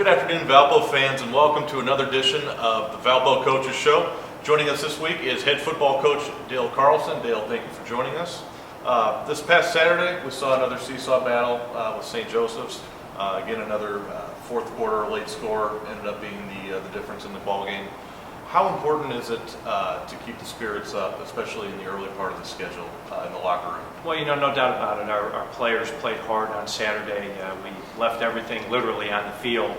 afternoon, Valpo fans, and welcome to another edition of the Valpo Coaches Show. Joining us this week is head football coach Dale Carlson. Dale, thank you for joining us. This past Saturday, we saw another seesaw battle with St. Joseph's. Again, another fourth quarter late score ended up being the difference in the ball game. How important is it to keep the spirits up, especially in the early part of the schedule in the locker room? Well, no doubt about it. Our players played hard on Saturday. We left everything literally on the field.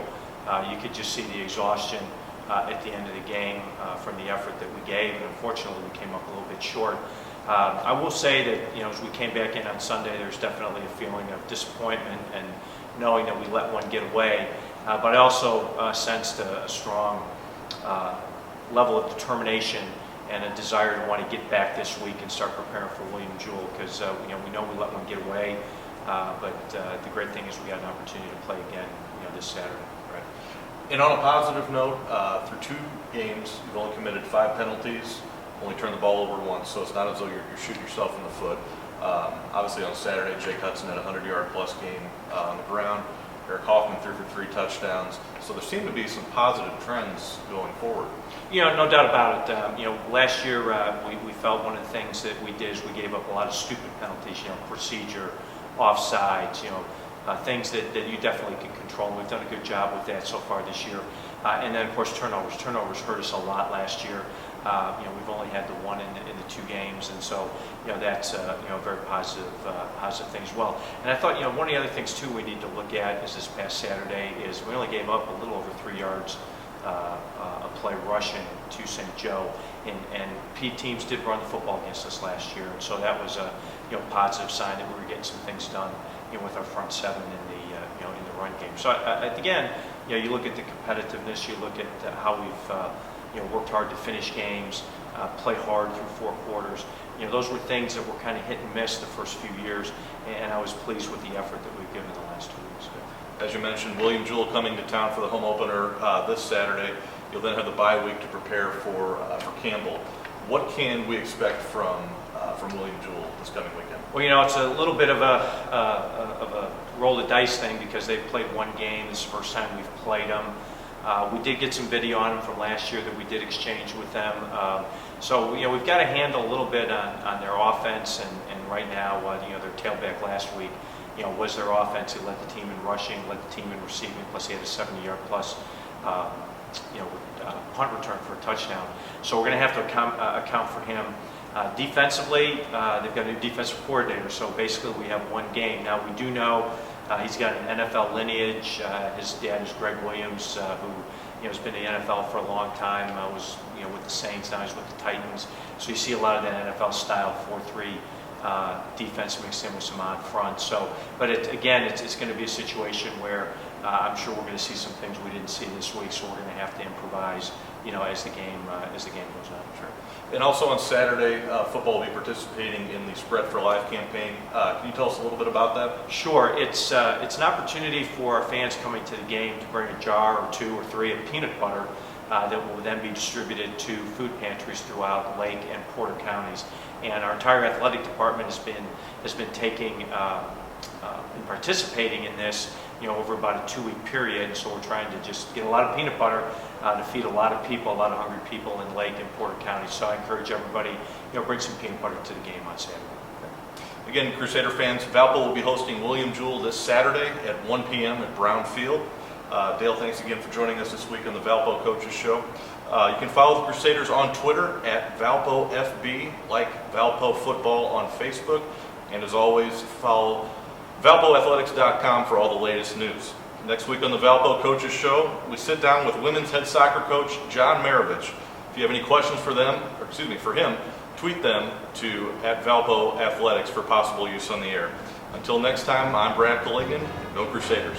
You could just see the exhaustion at the end of the game from the effort that we gave, and unfortunately we came up a little bit short. I will say that as we came back in on Sunday, there's definitely a feeling of disappointment and knowing that we let one get away. But I also sensed a strong level of determination and a desire to want to get back this week and start preparing for William Jewell, because we know we let one get away, but the great thing is we got an opportunity to play again this Saturday. Right. And on a positive note, through 2 games, you've only committed 5 penalties, only turned the ball over once, so it's not as though you're shooting yourself in the foot. Obviously on Saturday, Jake Hudson had a 100-yard plus game on the ground. Eric Hoffman threw for 3 touchdowns. So there seem to be some positive trends going forward. No doubt about it. Last year we felt one of the things that we did is we gave up a lot of stupid penalties. Procedure, offsides, things that you definitely can control. We've done a good job with that so far this year. And then of course turnovers. Turnovers hurt us a lot last year. We've only had the one in the 2 games, and so that's a very positive thing as well. And I thought one of the other things too we need to look at is this past Saturday is we only gave up a little over 3 yards a play rushing to St. Joe, and P teams did run the football against us last year, and so that was a positive sign that we were getting some things done with our front 7 in the run game. So again, you look at the competitiveness, you look at how we've worked hard to finish games, play hard through 4 quarters. Those were things that were kind of hit and miss the first few years, and I was pleased with the effort that we've given the last 2 weeks. As you mentioned, William Jewell coming to town for the home opener this Saturday. You'll then have the bye week to prepare for Campbell. What can we expect from William Jewell this coming weekend? Well, it's a little bit of a roll the dice thing because they've played 1 game. This is the first time we've played them. We did get some video on them from last year that we did exchange with them. So we've got a handle a little bit on their offense, and right now, their tailback last week, was their offense. He led the team in rushing, led the team in receiving, plus he had a 70-yard plus punt return for a touchdown. So we're going to have to account for him. Defensively, they've got a new defensive coordinator, so basically we have 1 game. Now we do know he's got an NFL lineage. His dad is Greg Williams, who has been in the NFL for a long time. Was with the Saints, now he's with the Titans. So you see a lot of that NFL style 4-3 defense mixed in with some odd front. So, but it's going to be a situation where I'm sure we're going to see some things we didn't see this week. So we're going to have to improvise, as the game goes on. Sure. And also on Saturday, football will be participating in the Spread for Life campaign. Can you tell us a little bit about that? Sure. It's an opportunity for our fans coming to the game to bring a jar or 2 or 3 of peanut butter that will then be distributed to food pantries throughout Lake and Porter counties. And our entire athletic department has been taking and participating in this over about a 2-week period. So we're trying to just get a lot of peanut butter to feed a lot of people, a lot of hungry people in Lake and Porter County. So I encourage everybody, bring some peanut butter to the game on Saturday. Again, Crusader fans, Valpo will be hosting William Jewell this Saturday at 1 p.m. at Brown Field. Dale, thanks again for joining us this week on the Valpo Coaches Show. You can follow the Crusaders on Twitter at ValpoFB, like Valpo Football on Facebook, and as always, follow ValpoAthletics.com for all the latest news. Next week on the Valpo Coaches Show, we sit down with women's head soccer coach John Maravich. If you have any questions for him, tweet them to @ValpoAthletics for possible use on the air. Until next time, I'm Brad Colligan. Go Crusaders.